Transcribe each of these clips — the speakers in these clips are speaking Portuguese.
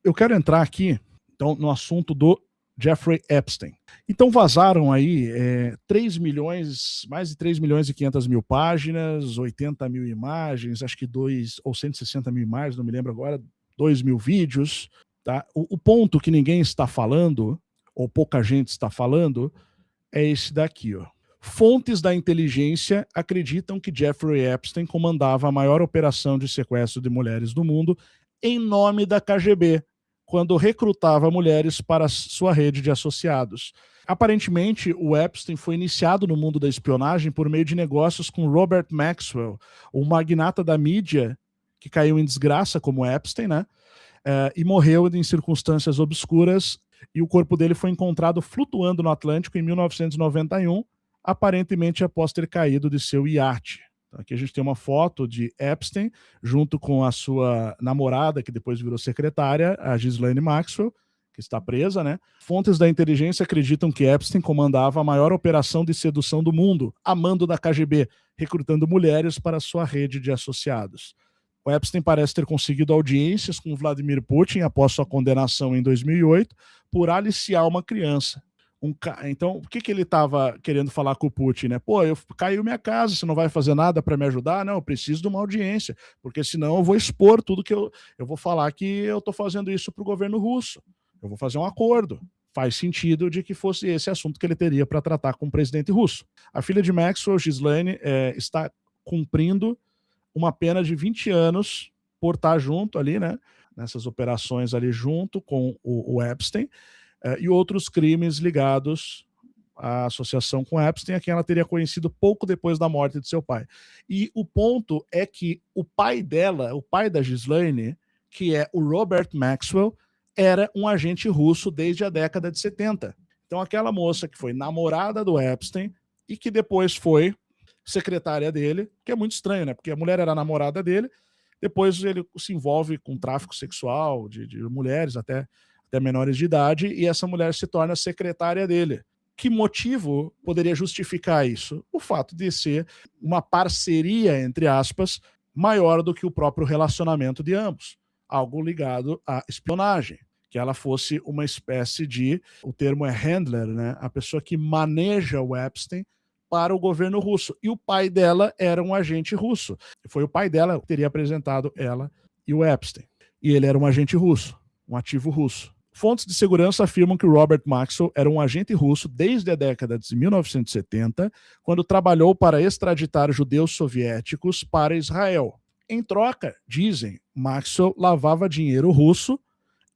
eu quero entrar aqui, então, no assunto do Jeffrey Epstein. Então vazaram aí 3 milhões, mais de 3 milhões e 500 mil páginas, 80 mil imagens, acho que 2 ou 160 mil imagens, não me lembro agora, 2 mil vídeos. Tá? O ponto que ninguém está falando, ou pouca gente está falando, é esse daqui, ó. Fontes da inteligência acreditam que Jeffrey Epstein comandava a maior operação de sequestro de mulheres do mundo em nome da KGB, quando recrutava mulheres para sua rede de associados. Aparentemente, o Epstein foi iniciado no mundo da espionagem por meio de negócios com Robert Maxwell, o magnata da mídia que caiu em desgraça como Epstein, né? E morreu em circunstâncias obscuras, e o corpo dele foi encontrado flutuando no Atlântico em 1991, aparentemente após ter caído de seu iate. Então, aqui a gente tem uma foto de Epstein junto com a sua namorada, que depois virou secretária, a Ghislaine Maxwell, que está presa, né? Fontes da inteligência acreditam que Epstein comandava a maior operação de sedução do mundo, a mando da KGB, recrutando mulheres para sua rede de associados. O Epstein parece ter conseguido audiências com Vladimir Putin após sua condenação em 2008 por aliciar uma criança. Então, o que ele estava querendo falar com o Putin, né? Pô, caiu minha casa, você não vai fazer nada para me ajudar? Não, eu preciso de uma audiência, porque senão eu vou expor tudo que eu vou falar que eu estou fazendo isso para o governo russo. Eu vou fazer um acordo. Faz sentido de que fosse esse assunto que ele teria para tratar com o presidente russo. A filha de Maxwell, Ghislaine, está cumprindo uma pena de 20 anos por estar junto ali, né? Nessas operações ali junto com o Epstein, e outros crimes ligados à associação com Epstein, a quem ela teria conhecido pouco depois da morte de seu pai. E o ponto é que o pai dela, o pai da Ghislaine, que é o Robert Maxwell, era um agente russo desde a década de 70. Então aquela moça que foi namorada do Epstein e que depois foi secretária dele, que é muito estranho, né? Porque a mulher era namorada dele, depois ele se envolve com tráfico sexual de mulheres até menores de idade, e essa mulher se torna secretária dele. Que motivo poderia justificar isso? O fato de ser uma parceria, entre aspas, maior do que o próprio relacionamento de ambos. Algo ligado à espionagem. Que ela fosse uma espécie de, o termo é handler, né? A pessoa que maneja o Epstein para o governo russo. E o pai dela era um agente russo. Foi o pai dela que teria apresentado ela e o Epstein. E ele era um agente russo, um ativo russo. Fontes de segurança afirmam que Robert Maxwell era um agente russo desde a década de 1970, quando trabalhou para extraditar judeus soviéticos para Israel. Em troca, dizem, Maxwell lavava dinheiro russo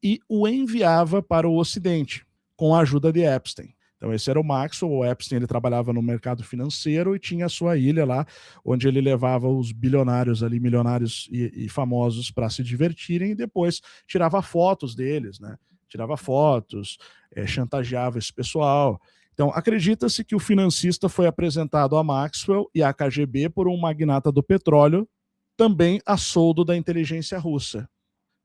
e o enviava para o Ocidente, com a ajuda de Epstein. Então esse era o Maxwell. O Epstein, ele trabalhava no mercado financeiro e tinha a sua ilha lá, onde ele levava os bilionários ali, milionários e famosos para se divertirem, e depois tirava fotos deles, né? Tirava fotos, chantageava esse pessoal. Então, acredita-se que o financista foi apresentado a Maxwell e à KGB por um magnata do petróleo, também a soldo da inteligência russa.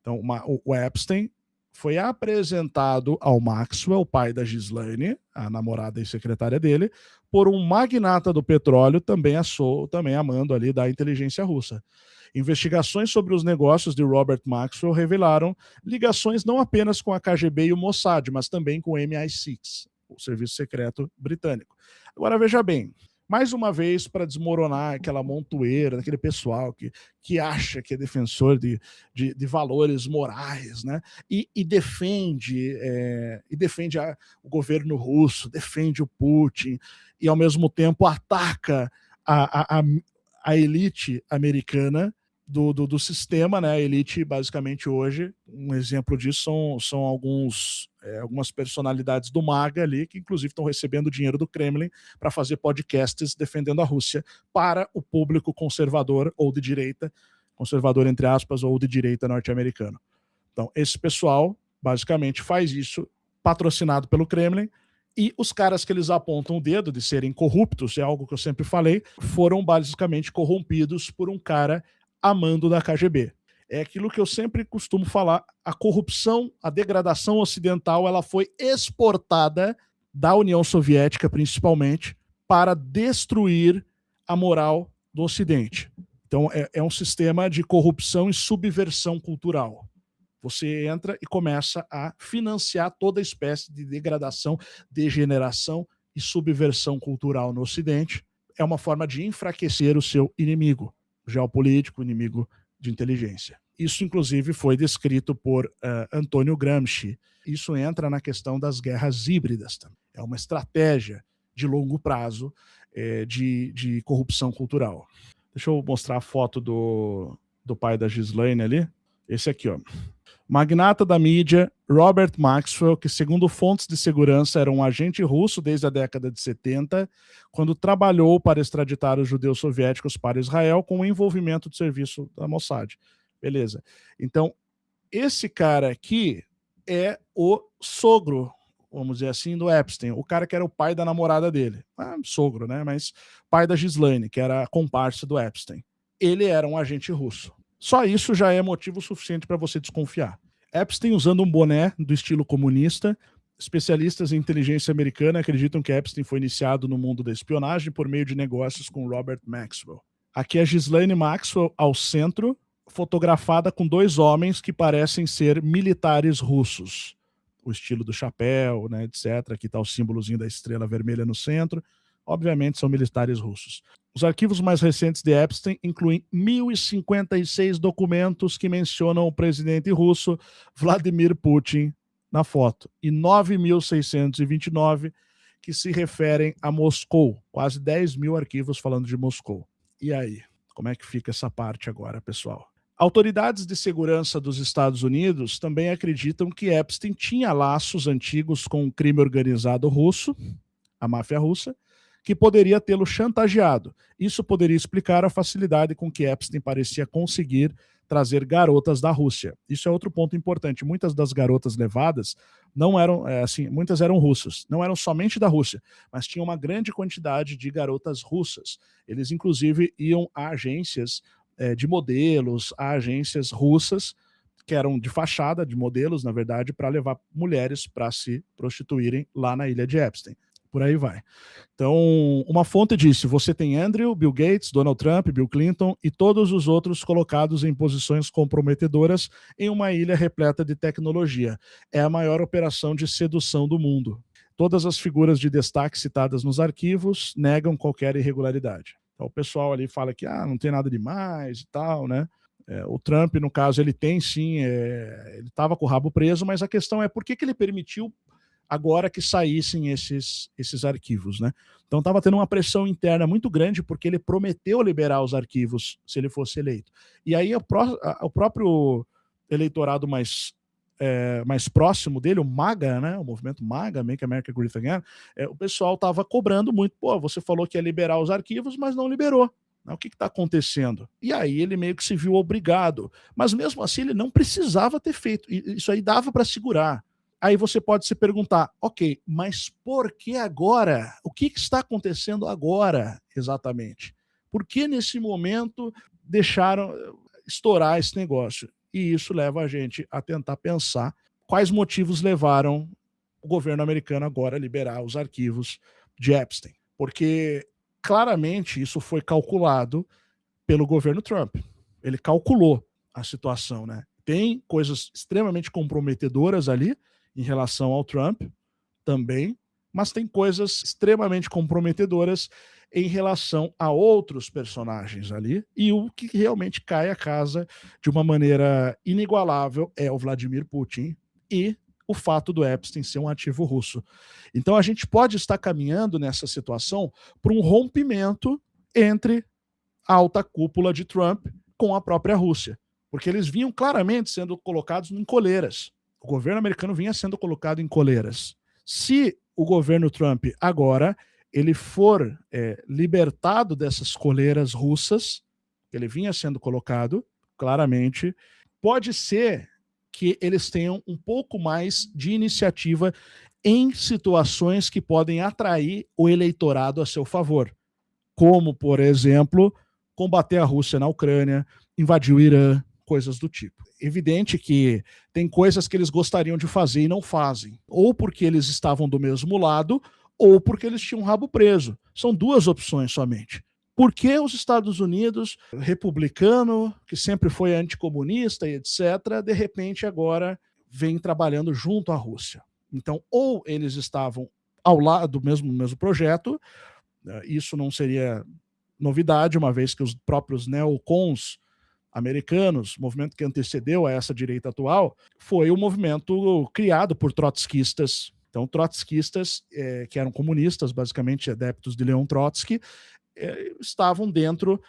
Então, o Epstein foi apresentado ao Maxwell, pai da Ghislaine, a namorada e secretária dele, por um magnata do petróleo, também amando ali da inteligência russa. Investigações sobre os negócios de Robert Maxwell revelaram ligações não apenas com a KGB e o Mossad, mas também com o MI6, o serviço secreto britânico. Agora, veja bem, mais uma vez para desmoronar aquela montoeira, aquele pessoal que acha que é defensor de valores morais, né? E defende o governo russo, defende o Putin, e ao mesmo tempo ataca a elite americana do sistema, né? A elite, basicamente, hoje, um exemplo disso são algumas personalidades do MAGA ali, que inclusive estão recebendo dinheiro do Kremlin para fazer podcasts defendendo a Rússia para o público conservador ou de direita, conservador entre aspas, ou de direita norte-americano. Então, esse pessoal, basicamente, faz isso patrocinado pelo Kremlin, e os caras que eles apontam o dedo de serem corruptos, é algo que eu sempre falei, foram basicamente corrompidos por um cara amando da KGB. É aquilo que eu sempre costumo falar, a corrupção, a degradação ocidental, ela foi exportada da União Soviética, principalmente, para destruir a moral do Ocidente. Então, é um sistema de corrupção e subversão cultural. Você entra e começa a financiar toda espécie de degradação, degeneração e subversão cultural no Ocidente. É uma forma de enfraquecer o seu inimigo geopolítico, inimigo de inteligência. Isso, inclusive, foi descrito por Antônio Gramsci. Isso entra na questão das guerras híbridas. É uma estratégia de longo prazo de corrupção cultural. Deixa eu mostrar a foto do pai da Ghislaine ali. Esse aqui, ó. Magnata da mídia, Robert Maxwell, que segundo fontes de segurança era um agente russo desde a década de 70, quando trabalhou para extraditar os judeus soviéticos para Israel com o envolvimento do serviço da Mossad. Beleza. Então, esse cara aqui é o sogro, vamos dizer assim, do Epstein, o cara que era o pai da namorada dele. Sogro, né? Mas pai da Ghislaine, que era a comparsa do Epstein. Ele era um agente russo. Só isso já é motivo suficiente para você desconfiar. Epstein usando um boné do estilo comunista. Especialistas em inteligência americana acreditam que Epstein foi iniciado no mundo da espionagem por meio de negócios com Robert Maxwell. Aqui é Ghislaine Maxwell ao centro, fotografada com dois homens que parecem ser militares russos. O estilo do chapéu, né, etc. Aqui está o símbolozinho da estrela vermelha no centro. Obviamente são militares russos. Os arquivos mais recentes de Epstein incluem 1.056 documentos que mencionam o presidente russo Vladimir Putin na foto e 9.629 que se referem a Moscou. Quase 10 mil arquivos falando de Moscou. E aí? Como é que fica essa parte agora, pessoal? Autoridades de segurança dos Estados Unidos também acreditam que Epstein tinha laços antigos com o crime organizado russo, a máfia russa, que poderia tê-lo chantageado. Isso poderia explicar a facilidade com que Epstein parecia conseguir trazer garotas da Rússia. Isso é outro ponto importante. Muitas das garotas levadas não eram, muitas eram russas. Não eram somente da Rússia, mas tinha uma grande quantidade de garotas russas. Eles, inclusive, iam a agências de modelos, a agências russas, que eram de fachada, de modelos, na verdade, para levar mulheres para se prostituírem lá na ilha de Epstein. Por aí vai. Então, uma fonte disse, você tem Andrew, Bill Gates, Donald Trump, Bill Clinton e todos os outros colocados em posições comprometedoras em uma ilha repleta de tecnologia. É a maior operação de sedução do mundo. Todas as figuras de destaque citadas nos arquivos negam qualquer irregularidade. Então, o pessoal ali fala que não tem nada demais e tal, né? O Trump, no caso, ele tem sim, ele estava com o rabo preso, mas a questão é por que ele permitiu agora que saíssem esses arquivos, né? Então estava tendo uma pressão interna muito grande porque ele prometeu liberar os arquivos se ele fosse eleito. E aí o próprio eleitorado mais próximo dele, o MAGA, né? O movimento MAGA, Make America Great Again, o pessoal estava cobrando muito. Pô, você falou que ia liberar os arquivos, mas não liberou. O que está acontecendo? E aí ele meio que se viu obrigado. Mas mesmo assim ele não precisava ter feito. Isso aí dava para segurar. Aí você pode se perguntar, ok, mas por que agora? O que está acontecendo agora, exatamente? Por que nesse momento deixaram estourar esse negócio? E isso leva a gente a tentar pensar quais motivos levaram o governo americano agora a liberar os arquivos de Epstein. Porque claramente isso foi calculado pelo governo Trump. Ele calculou a situação, né? Tem coisas extremamente comprometedoras ali, em relação ao Trump também, mas tem coisas extremamente comprometedoras em relação a outros personagens ali, e o que realmente cai a casa de uma maneira inigualável é o Vladimir Putin e o fato do Epstein ser um ativo russo. Então a gente pode estar caminhando nessa situação para um rompimento entre a alta cúpula de Trump com a própria Rússia, porque eles vinham claramente sendo colocados em coleiras. O governo americano vinha sendo colocado em coleiras. Se o governo Trump agora ele for libertado dessas coleiras russas, ele vinha sendo colocado, claramente, pode ser que eles tenham um pouco mais de iniciativa em situações que podem atrair o eleitorado a seu favor. Como, por exemplo, combater a Rússia na Ucrânia, invadir o Irã, coisas do tipo. Evidente que tem coisas que eles gostariam de fazer e não fazem, ou porque eles estavam do mesmo lado, ou porque eles tinham um rabo preso. São duas opções somente. por que os Estados Unidos, republicano, que sempre foi anticomunista e etc., de repente agora vem trabalhando junto à Rússia. Então, ou eles estavam ao lado do mesmo projeto, isso não seria novidade, uma vez que os próprios neocons americanos, movimento que antecedeu a essa direita atual, foi um movimento criado por trotskistas. Então, trotskistas, que eram comunistas, basicamente adeptos de Leon Trotsky, estavam dentro,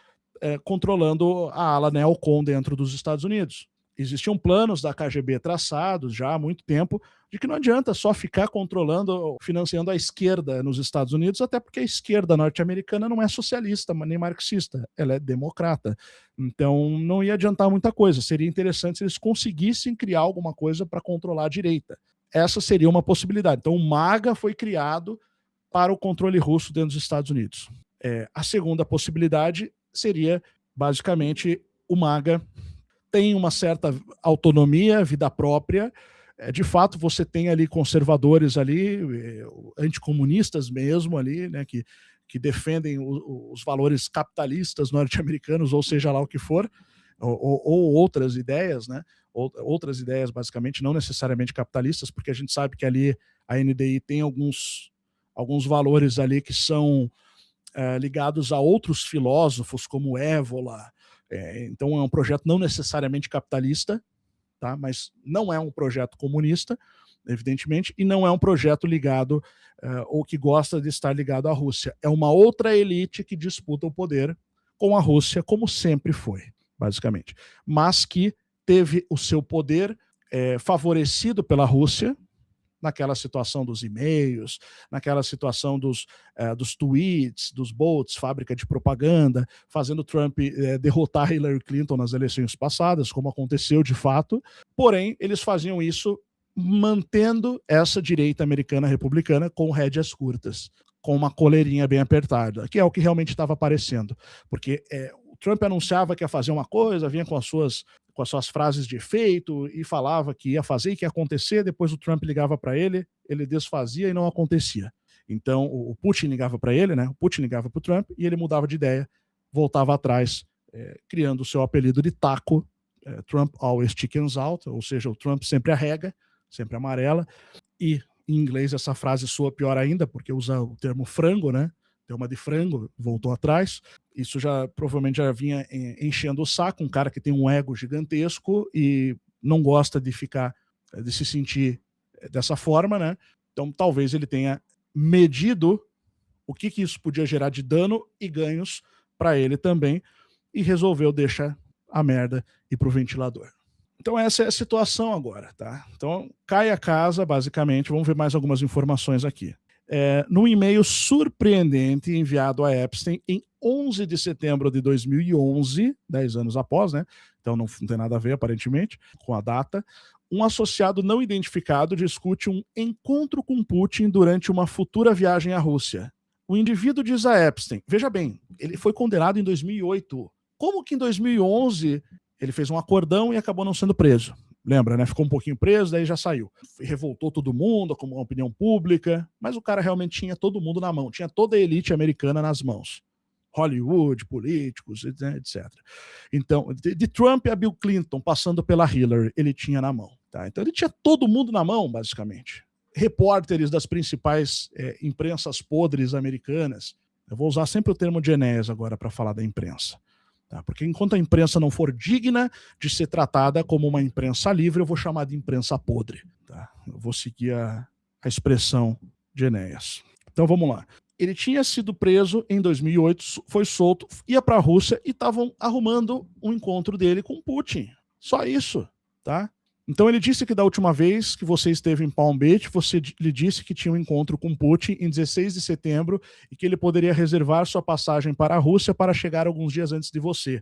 controlando a ala neocon dentro dos Estados Unidos. Existiam planos da KGB traçados já há muito tempo de que não adianta só ficar controlando, financiando a esquerda nos Estados Unidos, até porque a esquerda norte-americana não é socialista nem marxista, ela é democrata. Então não ia adiantar muita coisa. Seria interessante se eles conseguissem criar alguma coisa para controlar a direita. Essa seria uma possibilidade. Então o MAGA foi criado para o controle russo dentro dos Estados Unidos. A segunda possibilidade seria, basicamente, o MAGA tem uma certa autonomia, vida própria. De fato, você tem ali conservadores ali, anticomunistas mesmo ali, né, que defendem os valores capitalistas norte-americanos, ou seja lá o que for, ou outras ideias, né? Outras ideias, basicamente, não necessariamente capitalistas, porque a gente sabe que ali a NDI tem alguns valores ali que são ligados a outros filósofos, como Évola. Então é um projeto não necessariamente capitalista, tá? Mas não é um projeto comunista, evidentemente, e não é um projeto ligado ou que gosta de estar ligado à Rússia. É uma outra elite que disputa o poder com a Rússia, como sempre foi, basicamente. Mas que teve o seu poder favorecido pela Rússia, naquela situação dos e-mails, naquela situação dos tweets, dos bots, fábrica de propaganda, fazendo Trump derrotar Hillary Clinton nas eleições passadas, como aconteceu de fato. Porém, eles faziam isso mantendo essa direita americana republicana com rédeas curtas, com uma coleirinha bem apertada, que é o que realmente estava aparecendo. Porque o Trump anunciava que ia fazer uma coisa, vinha com as suas frases de efeito e falava que ia fazer e que ia acontecer, depois o Trump ligava para ele desfazia e não acontecia. Então o Putin ligava para ele, né? O Putin ligava para o Trump e ele mudava de ideia, voltava atrás, criando o seu apelido de taco, Trump always chickens out, ou seja, o Trump sempre arrega, sempre amarela, e em inglês essa frase soa pior ainda, porque usa o termo frango, né? Deu uma de frango, voltou atrás. Isso provavelmente já vinha enchendo o saco, um cara que tem um ego gigantesco e não gosta de se sentir dessa forma, né? Então talvez ele tenha medido o que isso podia gerar de dano e ganhos para ele também e resolveu deixar a merda ir pro ventilador. Então essa é a situação agora, tá? Então cai a casa, basicamente. Vamos ver mais algumas informações aqui. Num e-mail surpreendente enviado a Epstein em 11 de setembro de 2011, 10 anos após, né? Então não tem nada a ver, aparentemente, com a data. Um associado não identificado discute um encontro com Putin durante uma futura viagem à Rússia. O indivíduo diz a Epstein, veja bem, ele foi condenado em 2008. Como que em 2011 ele fez um acordão e acabou não sendo preso? Lembra, né? Ficou um pouquinho preso, daí já saiu. Revoltou todo mundo, com a opinião pública, mas o cara realmente tinha todo mundo na mão, tinha toda a elite americana nas mãos. Hollywood, políticos, etc. Então, de Trump a Bill Clinton, passando pela Hillary, ele tinha na mão. Tá? Então ele tinha todo mundo na mão, basicamente. Repórteres das principais imprensas podres americanas. Eu vou usar sempre o termo de Enéas agora para falar da imprensa. Tá? Porque enquanto a imprensa não for digna de ser tratada como uma imprensa livre, eu vou chamar de imprensa podre. Tá? Eu vou seguir a expressão de Enéas. Então vamos lá. Ele tinha sido preso em 2008, foi solto, ia para a Rússia e estavam arrumando um encontro dele com Putin. Só isso, tá? Então ele disse que da última vez que você esteve em Palm Beach, você lhe disse que tinha um encontro com Putin em 16 de setembro e que ele poderia reservar sua passagem para a Rússia para chegar alguns dias antes de você.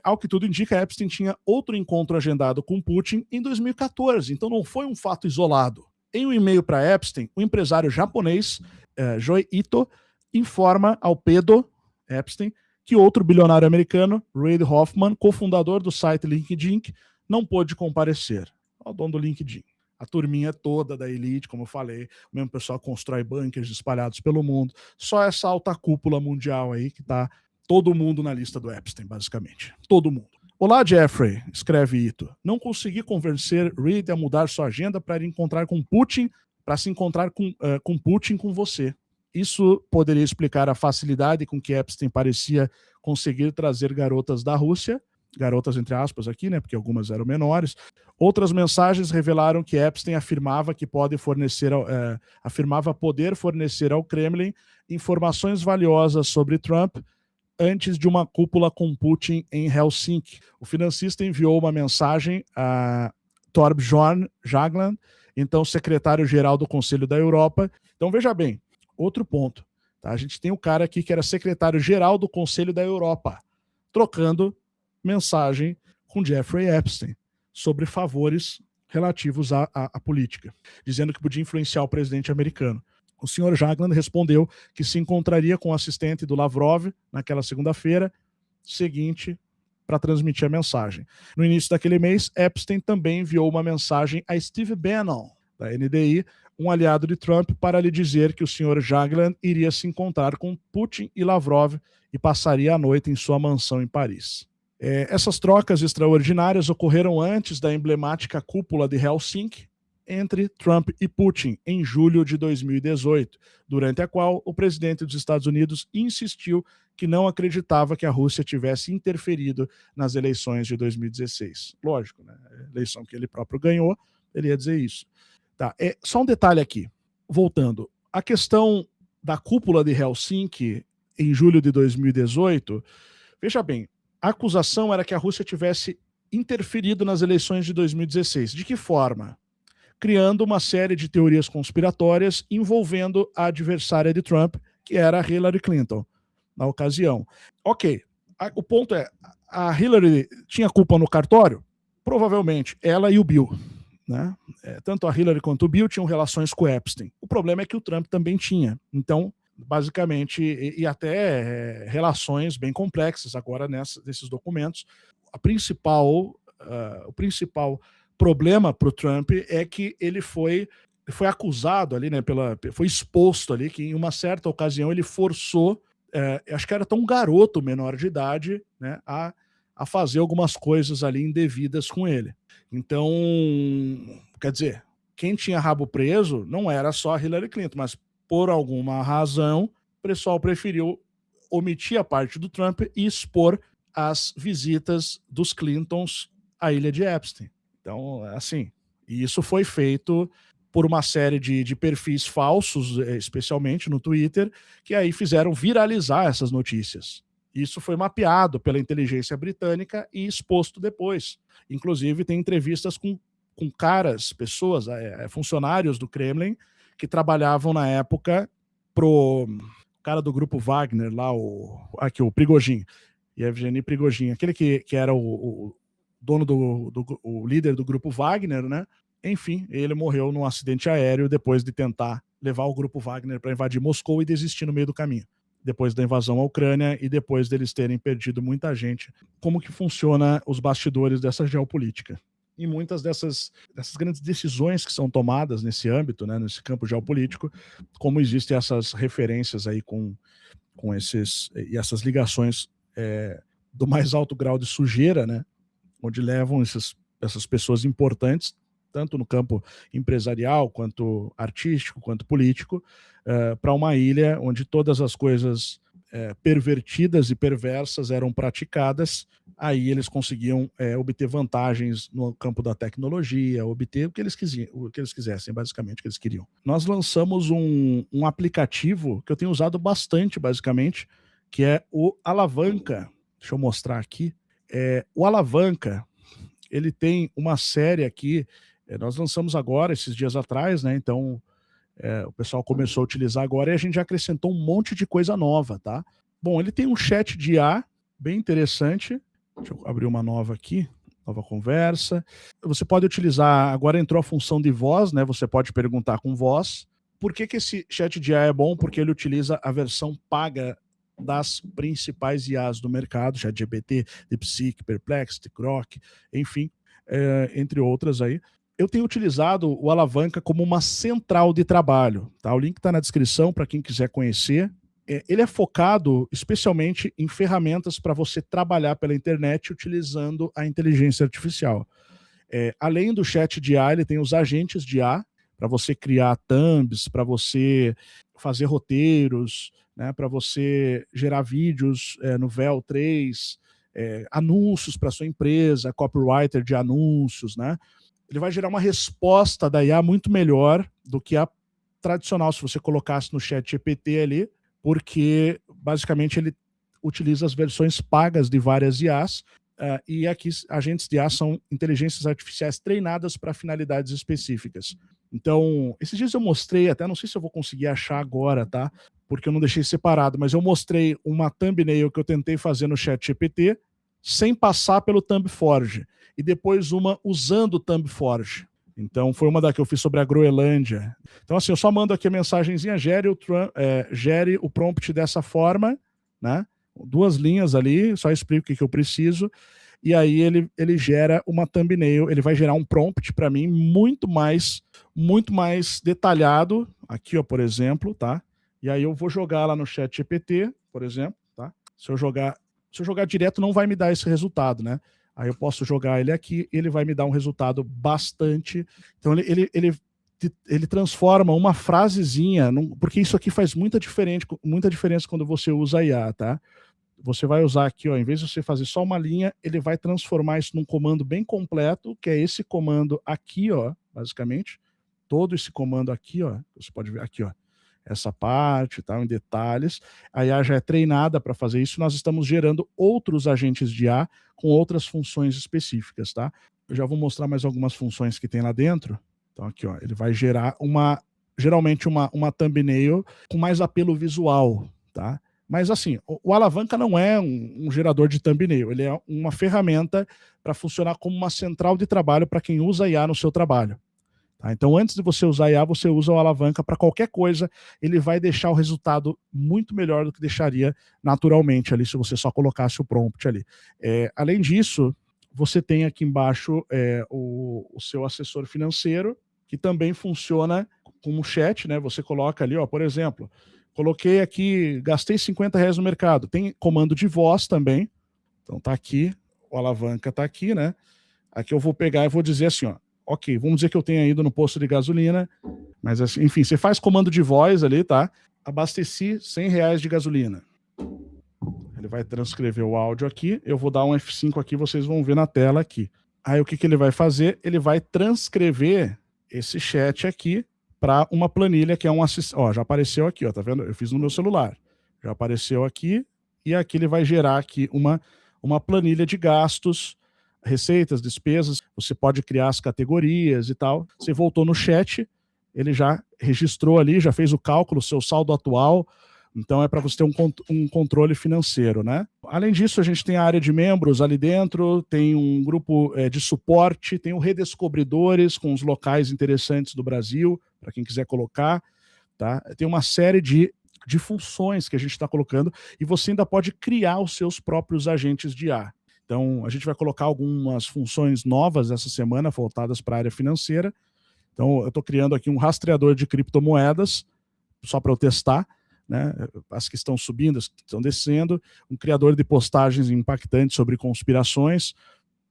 Ao que tudo indica, Epstein tinha outro encontro agendado com Putin em 2014, então não foi um fato isolado. Em um e-mail para Epstein, o empresário japonês Joi Ito informa ao Pedro Epstein que outro bilionário americano, Reid Hoffman, cofundador do site LinkedIn, não pôde comparecer. O dono do LinkedIn. A turminha toda da elite, como eu falei, o mesmo pessoal constrói bunkers espalhados pelo mundo. Só essa alta cúpula mundial aí que está todo mundo na lista do Epstein, basicamente. Todo mundo. Olá, Jeffrey, escreve Ito. Não consegui convencer Reed a mudar sua agenda para ir encontrar com Putin, para se encontrar com Putin com você. Isso poderia explicar a facilidade com que Epstein parecia conseguir trazer garotas da Rússia, garotas entre aspas aqui, né, porque algumas eram menores. Outras mensagens revelaram que Epstein afirmava poder fornecer ao Kremlin informações valiosas sobre Trump antes de uma cúpula com Putin em Helsinki. O financista enviou uma mensagem a Thorbjørn Jagland, então secretário-geral do Conselho da Europa. Então veja bem, outro ponto. Tá? A gente tem um cara aqui que era secretário-geral do Conselho da Europa, trocando mensagem com Jeffrey Epstein sobre favores relativos à política, dizendo que podia influenciar o presidente americano. O senhor Jagland respondeu que se encontraria com o assistente do Lavrov naquela segunda-feira seguinte para transmitir a mensagem. No início daquele mês, Epstein também enviou uma mensagem a Steve Bannon, da NDI, um aliado de Trump, para lhe dizer que o senhor Jagland iria se encontrar com Putin e Lavrov e passaria a noite em sua mansão em Paris. Essas trocas extraordinárias ocorreram antes da emblemática cúpula de Helsinki entre Trump e Putin, em julho de 2018, durante a qual o presidente dos Estados Unidos insistiu que não acreditava que a Rússia tivesse interferido nas eleições de 2016. Lógico, né? A eleição que ele próprio ganhou, ele ia dizer isso. Tá. Só um detalhe aqui, voltando. A questão da cúpula de Helsinki, em julho de 2018, veja bem, a acusação era que a Rússia tivesse interferido nas eleições de 2016. De que forma? Criando uma série de teorias conspiratórias envolvendo a adversária de Trump, que era a Hillary Clinton, na ocasião. Ok, o ponto é, a Hillary tinha culpa no cartório? Provavelmente, ela e o Bill. Né? Tanto a Hillary quanto o Bill tinham relações com o Epstein. O problema é que o Trump também tinha. Então, basicamente, e até relações bem complexas agora nesses documentos. O principal problema para o Trump é que ele foi acusado ali, né, foi exposto ali que em uma certa ocasião ele forçou, acho que era tão garoto menor de idade, né, a fazer algumas coisas ali indevidas com ele. Então, quer dizer, quem tinha rabo preso não era só a Hillary Clinton, mas por alguma razão o pessoal preferiu omitir a parte do Trump e expor as visitas dos Clintons à ilha de Epstein. Então, assim, e isso foi feito por uma série de perfis falsos, especialmente no Twitter, que aí fizeram viralizar essas notícias. Isso foi mapeado pela inteligência britânica e exposto depois. Inclusive, tem entrevistas com pessoas, funcionários do Kremlin, que trabalhavam na época pro cara do grupo Wagner, lá, o Prigozhin, Yevgeny Prigozhin, aquele que era o dono o líder do grupo Wagner, né? Enfim, ele morreu num acidente aéreo depois de tentar levar o grupo Wagner para invadir Moscou e desistir no meio do caminho, depois da invasão à Ucrânia e depois deles terem perdido muita gente. Como que funciona os bastidores dessa geopolítica? E muitas dessas grandes decisões que são tomadas nesse âmbito, né, nesse campo geopolítico, como existem essas referências aí com essas ligações do mais alto grau de sujeira, né, onde levam essas pessoas importantes, tanto no campo empresarial, quanto artístico, quanto político, para uma ilha onde todas as coisas pervertidas e perversas eram praticadas. Aí eles conseguiam obter vantagens no campo da tecnologia, obter o que eles quisessem, basicamente, o que eles queriam. Nós lançamos um aplicativo que eu tenho usado bastante, basicamente, que é o Alavanca. Deixa eu mostrar aqui. O Alavanca, ele tem uma série aqui, nós lançamos agora, esses dias atrás, né? Então, o pessoal começou a utilizar agora e a gente já acrescentou um monte de coisa nova, tá? Bom, ele tem um chat de IA bem interessante. Deixa eu abrir uma nova aqui, nova conversa. Você pode utilizar, agora entrou a função de voz, né? Você pode perguntar com voz. Por que esse chat de IA é bom? Porque ele utiliza a versão paga das principais IAs do mercado, ChatGPT, DeepSeek, Perplexity, Grok, enfim, entre outras aí. Eu tenho utilizado o Alavanca como uma central de trabalho, tá? O link está na descrição para quem quiser conhecer. ele é focado especialmente em ferramentas para você trabalhar pela internet utilizando a inteligência artificial. Além do chat de IA, ele tem os agentes de IA para você criar thumbs, para você fazer roteiros, né, para você gerar vídeos no VEL 3, anúncios para sua empresa, copywriter de anúncios, né? Ele vai gerar uma resposta da IA muito melhor do que a tradicional, se você colocasse no chat GPT ali, porque basicamente ele utiliza as versões pagas de várias IAs, e aqui agentes de IA são inteligências artificiais treinadas para finalidades específicas. Então, esses dias eu mostrei, até não sei se eu vou conseguir achar agora, tá? Porque eu não deixei separado, mas eu mostrei uma thumbnail que eu tentei fazer no chat GPT sem passar pelo ThumbForge, e depois uma usando o ThumbForge. Então, foi uma da que eu fiz sobre a Groenlândia. Então, assim, eu só mando aqui a mensagenzinha, gere o prompt dessa forma, né? 2 linhas ali, só explico o que eu preciso, e aí ele gera uma thumbnail, ele vai gerar um prompt para mim muito mais detalhado, aqui, ó, por exemplo, tá? E aí eu vou jogar lá no chat GPT, por exemplo, tá? Se eu jogar direto, não vai me dar esse resultado, né? Aí eu posso jogar ele aqui, ele vai me dar um resultado bastante... Então ele transforma uma frasezinha, porque isso aqui faz muita diferença quando você usa a IA, tá? Você vai usar aqui, ó, em vez de você fazer só uma linha, ele vai transformar isso num comando bem completo, que é esse comando aqui, ó, basicamente. Todo esse comando aqui, ó, você pode ver aqui, ó, essa parte, tá, em detalhes. A IA já é treinada para fazer isso, nós estamos gerando outros agentes de IA com outras funções específicas, tá? Eu já vou mostrar mais algumas funções que tem lá dentro. Então aqui, ó, ele vai gerar geralmente uma thumbnail com mais apelo visual, tá? Mas assim, o Alavanca não é um gerador de thumbnail, ele é uma ferramenta para funcionar como uma central de trabalho para quem usa IA no seu trabalho. Tá? Então, antes de você usar IA, você usa o Alavanca para qualquer coisa, ele vai deixar o resultado muito melhor do que deixaria naturalmente ali, se você só colocasse o prompt ali. Além disso, você tem aqui embaixo o seu assessor financeiro, que também funciona como chat, né? Você coloca ali, ó, por exemplo, coloquei aqui, gastei R$50 no mercado. Tem comando de voz também. Então tá aqui, o Alavanca tá aqui, né? Aqui eu vou pegar e vou dizer assim, ó, ok, vamos dizer que eu tenha ido no posto de gasolina, mas assim, enfim, você faz comando de voz ali, tá? Abasteci R$100 de gasolina. Ele vai transcrever o áudio aqui, eu vou dar um F5 aqui, vocês vão ver na tela aqui. Aí o que ele vai fazer? Ele vai transcrever esse chat aqui para uma planilha que é um assistente. Ó, já apareceu aqui, ó, tá vendo? Eu fiz no meu celular. Já apareceu aqui, e aqui ele vai gerar aqui uma planilha de gastos, receitas, despesas. Você pode criar as categorias e tal. Você voltou no chat, ele já registrou ali, já fez o cálculo, seu saldo atual. Então é para você ter um controle financeiro, né? Além disso, a gente tem a área de membros ali dentro, tem um grupo de suporte, tem o Redescobridores com os locais interessantes do Brasil, para quem quiser colocar, tá? Tem uma série de funções que a gente está colocando, e você ainda pode criar os seus próprios agentes de IA. Então, a gente vai colocar algumas funções novas essa semana, voltadas para a área financeira. Então, eu estou criando aqui um rastreador de criptomoedas, só para eu testar, né? As que estão subindo, as que estão descendo, um criador de postagens impactantes sobre conspirações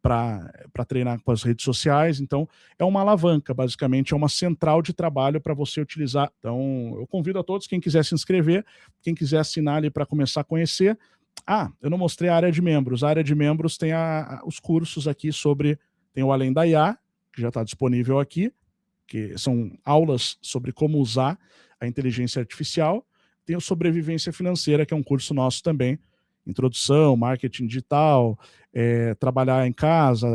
para treinar com as redes sociais. Então, é uma alavanca, basicamente, é uma central de trabalho para você utilizar. Então, eu convido a todos, quem quiser se inscrever, quem quiser assinar ali para começar a conhecer. Eu não mostrei a área de membros. A área de membros tem os cursos aqui sobre, tem o Além da IA, que já está disponível aqui, que são aulas sobre como usar a inteligência artificial. Tem o Sobrevivência Financeira, que é um curso nosso também, introdução, marketing digital, trabalhar em casa,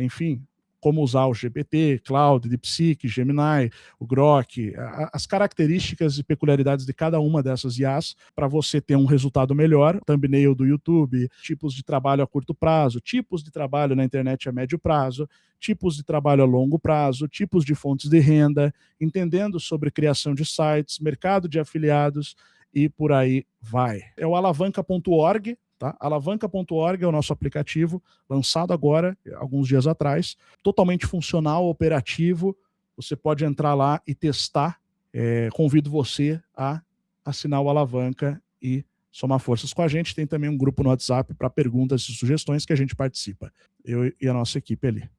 enfim, como usar o GPT, Cloud, DeepSeek, Gemini, o Grok, as características e peculiaridades de cada uma dessas IAs para você ter um resultado melhor, thumbnail do YouTube, tipos de trabalho a curto prazo, tipos de trabalho na internet a médio prazo, tipos de trabalho a longo prazo, tipos de fontes de renda, entendendo sobre criação de sites, mercado de afiliados e por aí vai. É o alavanca.org, tá? Alavanca.org é o nosso aplicativo, lançado agora, alguns dias atrás, totalmente funcional, operativo. Você pode entrar lá e testar. Convido você a assinar o Alavanca e somar forças com a gente. Tem também um grupo no WhatsApp para perguntas e sugestões que a gente participa, eu e a nossa equipe ali.